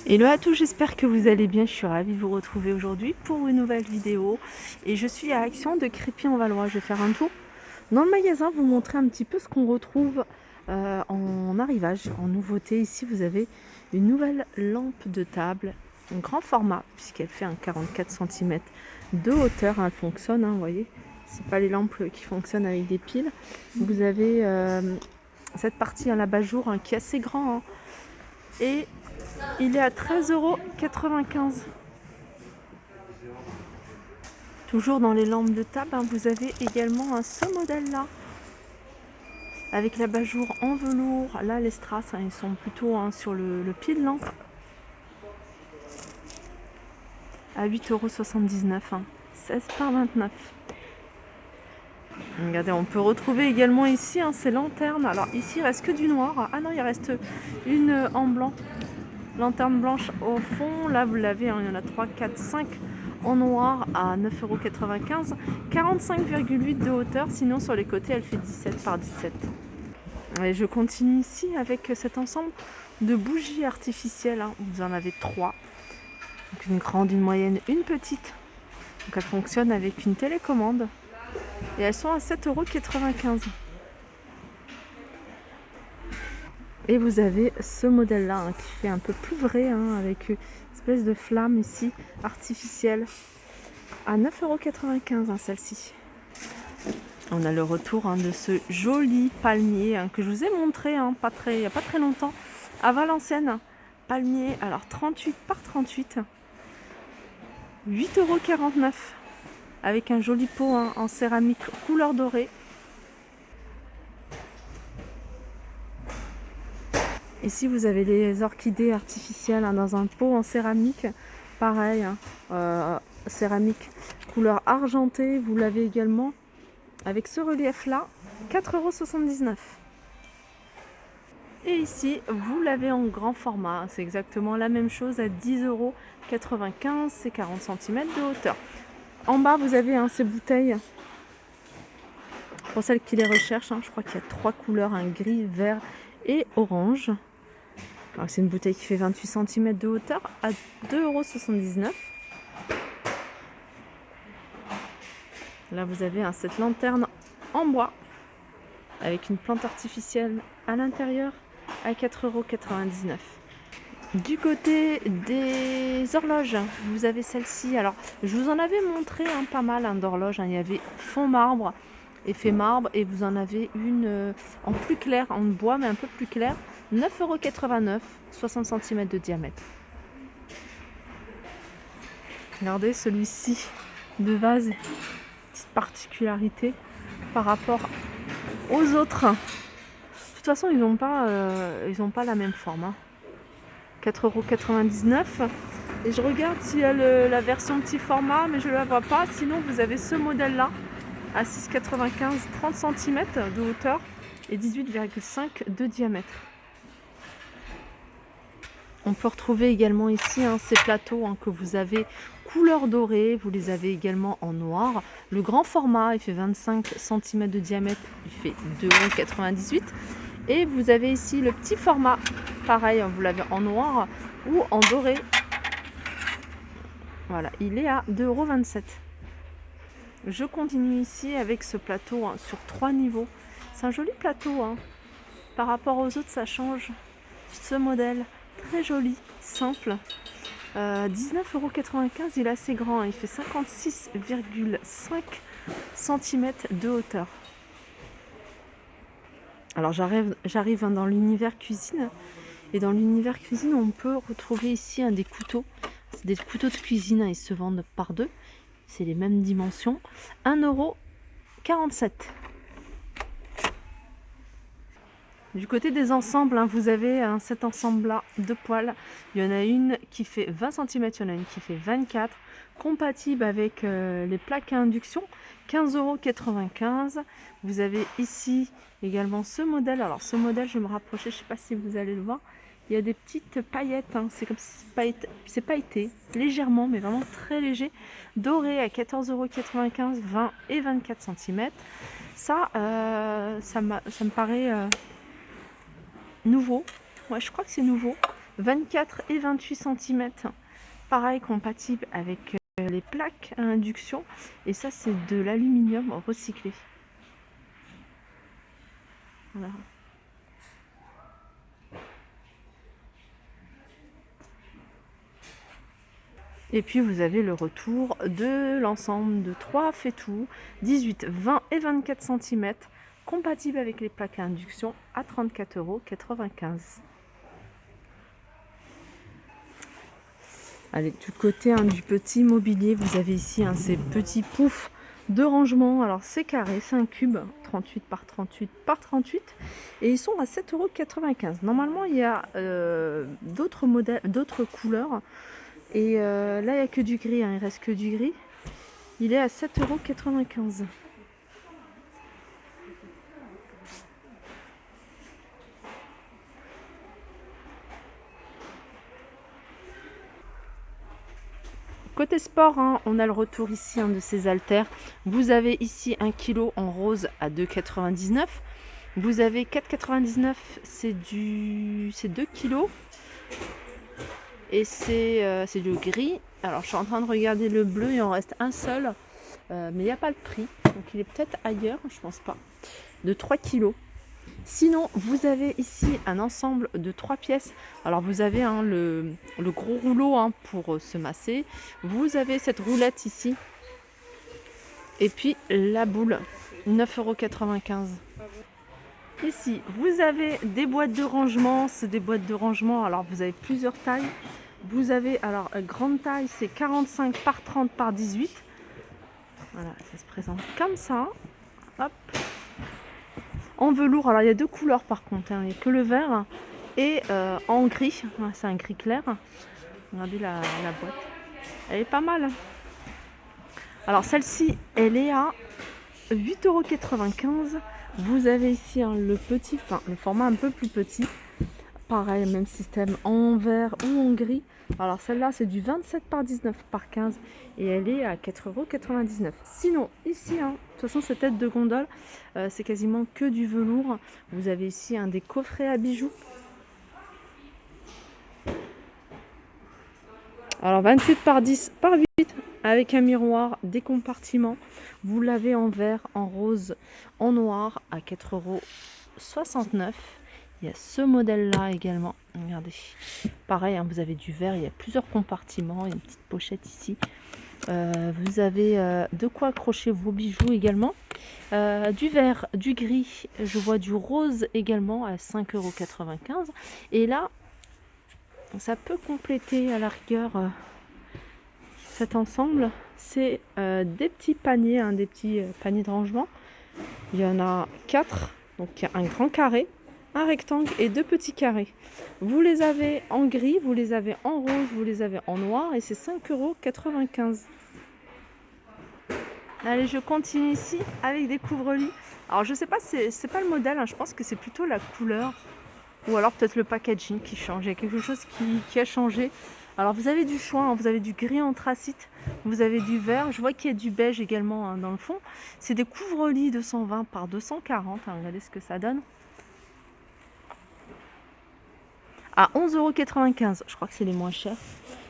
Hello à tous, j'espère que vous allez bien. Je suis ravie de vous retrouver aujourd'hui pour une nouvelle vidéo. Et je suis à Action de Crépy-en-Valois. Je vais faire un tour dans le magasin, vous montrer un petit peu ce qu'on retrouve en arrivage, en nouveauté. Ici, vous avez une nouvelle lampe de table, en grand format, puisqu'elle fait un 44 cm de hauteur. Elle fonctionne, hein, vous voyez. C'est pas les lampes qui fonctionnent avec des piles. Vous avez cette partie à l'abat-jour hein, qui est assez grand. Hein, et il est à 13,95 €. Toujours dans les lampes de table, hein, vous avez également ce modèle-là. Avec l'abat-jour en velours. Là, les strass, hein, ils sont plutôt sur le pied de lampe. À 8,79 €. Hein, 16 par 29. Regardez, on peut retrouver également ici ces lanternes. Alors ici, il reste que du noir. Ah non, il reste une en blanc. Lanterne blanche au fond. Là, vous l'avez, hein, il y en a 3, 4, 5 en noir à 9,95 €. 45,8 de hauteur. Sinon, sur les côtés, elle fait 17 par 17. Et je continue ici avec cet ensemble de bougies artificielles. Hein. Vous en avez 3. Donc une grande, une moyenne, une petite. Donc elles fonctionnent avec une télécommande. Et elles sont à 7,95 €. Et vous avez ce modèle-là hein, qui fait un peu plus vrai, hein, avec une espèce de flamme ici, artificielle, à 9,95 € hein, celle-ci. On a le retour hein, de ce joli palmier hein, que je vous ai montré hein, il n'y a pas très longtemps à Valenciennes. Palmier, alors 38 par 38, 8,49 € avec un joli pot hein, en céramique couleur dorée. Ici vous avez les orchidées artificielles hein, dans un pot en céramique, pareil, hein, céramique couleur argentée. Vous l'avez également avec ce relief là, 4,79 €. Et ici, vous l'avez en grand format. C'est exactement la même chose à 10,95 €. C'est 40 cm de hauteur. En bas, vous avez ces bouteilles. Pour celles qui les recherchent, hein, je crois qu'il y a 3 couleurs, un gris, vert et orange. C'est une bouteille qui fait 28 cm de hauteur à 2,79 €. Là, vous avez cette lanterne en bois avec une plante artificielle à l'intérieur à 4,99 €. Du côté des horloges, vous avez celle-ci. Alors, je vous en avais montré pas mal d'horloges. Il y avait fond marbre, effet marbre, et vous en avez une en plus clair, en bois, mais un peu plus clair. 9,89 €, 60 cm de diamètre. Regardez celui-ci de vase, petite particularité par rapport aux autres. De toute façon, ils n'ont pas la même forme. Hein. 4,99 €. Et je regarde s'il y a la version petit format, mais je ne la vois pas. Sinon, vous avez ce modèle-là à 6,95 €, 30 cm de hauteur et 18,5 de diamètre. On peut retrouver également ici ces plateaux que vous avez couleur dorée. Vous les avez également en noir. Le grand format, il fait 25 cm de diamètre, il fait 2,98 €. Et vous avez ici le petit format, pareil, vous l'avez en noir ou en doré. Voilà, il est à 2,27 €. Je continue ici avec ce plateau sur 3 niveaux. C'est un joli plateau. Par rapport aux autres, ça change. Ce modèle, très joli, simple. 19,95 €, il est assez grand. Il fait 56,5 cm de hauteur. Alors j'arrive dans l'univers cuisine. Et dans l'univers cuisine, on peut retrouver ici des couteaux. C'est des couteaux de cuisine, ils se vendent par deux. C'est les mêmes dimensions. 1,47 €. Du côté des ensembles, vous avez cet ensemble-là de poêles. Il y en a une qui fait 20 cm, il y en a une qui fait 24. Compatible avec les plaques à induction, 15,95 €. Vous avez ici également ce modèle. Alors ce modèle, je vais me rapprocher, je ne sais pas si vous allez le voir. Il y a des petites paillettes, c'est comme si c'est pailleté, légèrement, mais vraiment très léger. Doré à 14,95 €, 20 et 24 cm. Ça me paraît nouveau. Ouais, je crois que c'est nouveau. 24 et 28 cm. Pareil, compatible avec les plaques à induction. Et ça, c'est de l'aluminium recyclé. Voilà. Et puis vous avez le retour de l'ensemble de 3 faitout, 18, 20 et 24 cm, compatible avec les plaques à induction à 34,95 €. Allez, du côté du petit mobilier, vous avez ici ces petits poufs de rangement. Alors c'est carré, c'est un cube, 38 par 38 par 38, et ils sont à 7,95 €. Normalement, il y a d'autres modèles, d'autres couleurs. Et là, il n'y a que du gris, hein, il reste que du gris. Il est à 7,95 €. Côté sport, hein, on a le retour ici de ces haltères. Vous avez ici 1 kg en rose à 2,99 €. Vous avez 4,99 €, c'est 2 kg. Et c'est du gris. Alors je suis en train de regarder le bleu, il en reste un seul. Mais il n'y a pas le prix. Donc il est peut-être ailleurs, je pense pas. De 3 kg. Sinon, vous avez ici un ensemble de 3 pièces. Alors vous avez le gros rouleau pour se masser. Vous avez cette roulette ici. Et puis la boule, 9,95 €. Ici, vous avez des boîtes de rangement. C'est des boîtes de rangement. Alors vous avez plusieurs tailles. Vous avez, alors grande taille, c'est 45 par 30 par 18. Voilà, ça se présente comme ça. Hop. En velours, alors il y a deux couleurs par contre, il n'y a que le vert et en gris, c'est un gris clair. Regardez la boîte, elle est pas mal. Alors celle-ci, elle est à 8,95 €. Vous avez ici le petit, le format un peu plus petit. Pareil, même système en vert ou en gris. Alors celle-là, c'est du 27 par 19 par 15 et elle est à 4,99 €. Sinon, ici, de toute façon, cette tête de gondole, c'est quasiment que du velours. Vous avez ici des coffrets à bijoux. Alors 28 par 10 par 8 avec un miroir, des compartiments. Vous l'avez en vert, en rose, en noir à 4,69 €. Il y a ce modèle-là également. Regardez. Pareil, vous avez du vert, il y a plusieurs compartiments. Il y a une petite pochette ici. Vous avez de quoi accrocher vos bijoux également. Du vert, du gris, je vois du rose également à 5,95 €. Et là, ça peut compléter à la rigueur cet ensemble. C'est des petits paniers, des petits paniers de rangement. Il y en a 4. Donc il y a un grand carré, un rectangle et 2 petits carrés. Vous les avez en gris, vous les avez en rose, vous les avez en noir et c'est 5,95 €. Allez, je continue ici avec des couvre-lits. Alors je sais pas, c'est pas le modèle, je pense que c'est plutôt la couleur ou alors peut-être le packaging qui change. Il y a quelque chose qui a changé. Alors vous avez du choix, vous avez du gris anthracite, vous avez du vert, je vois qu'il y a du beige également dans le fond. C'est des couvre-lits 220 par 240, regardez ce que ça donne. À 11,95 €, je crois que c'est les moins chers.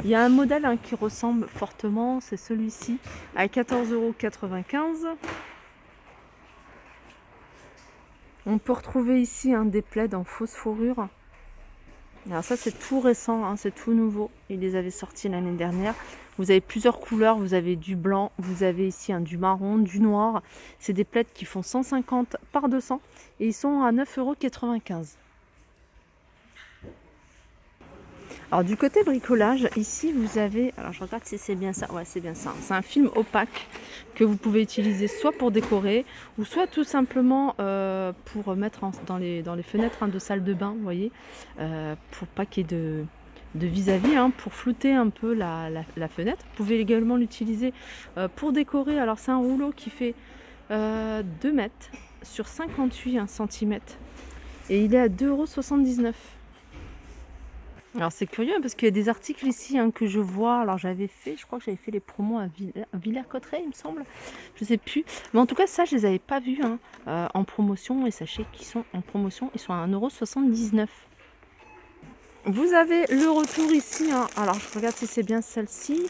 Il y a un modèle qui ressemble fortement, c'est celui-ci, à 14,95 €. On peut retrouver ici des plaids en fausse fourrure. Alors ça c'est tout récent, c'est tout nouveau. Ils les avaient sortis l'année dernière. Vous avez plusieurs couleurs, vous avez du blanc, vous avez ici du marron, du noir. C'est des plaids qui font 150 par 200 et ils sont à 9,95 €. Alors du côté bricolage, ici vous avez, alors je regarde si c'est bien ça, ouais c'est bien ça, c'est un film opaque que vous pouvez utiliser soit pour décorer ou soit tout simplement pour mettre dans les fenêtres de salle de bain, vous voyez, pour pas qu'il y ait de vis-à-vis, pour flouter un peu la fenêtre. Vous pouvez également l'utiliser pour décorer. Alors c'est un rouleau qui fait 2 mètres sur 58 cm et il est à 2,79 €. Alors c'est curieux parce qu'il y a des articles ici que je vois. Alors je crois que j'avais fait les promos à Villers-Cotterêts, il me semble. Je sais plus. Mais en tout cas, ça, je les avais pas vus en promotion. Et sachez qu'ils sont en promotion. Ils sont à 1,79 €. Vous avez le retour ici, hein. Alors je regarde si c'est bien celle-ci.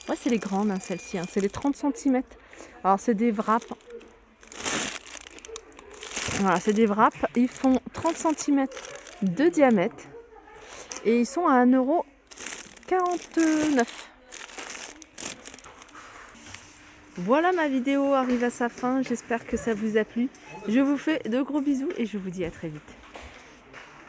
Ouais, c'est les grandes, hein, celle-ci, hein. C'est les 30 cm. Alors c'est des wraps. Voilà, c'est des wraps. Ils font 30 cm de diamètre. Et ils sont à 1,49 €. Voilà, ma vidéo arrive à sa fin. J'espère que ça vous a plu. Je vous fais de gros bisous et je vous dis à très vite.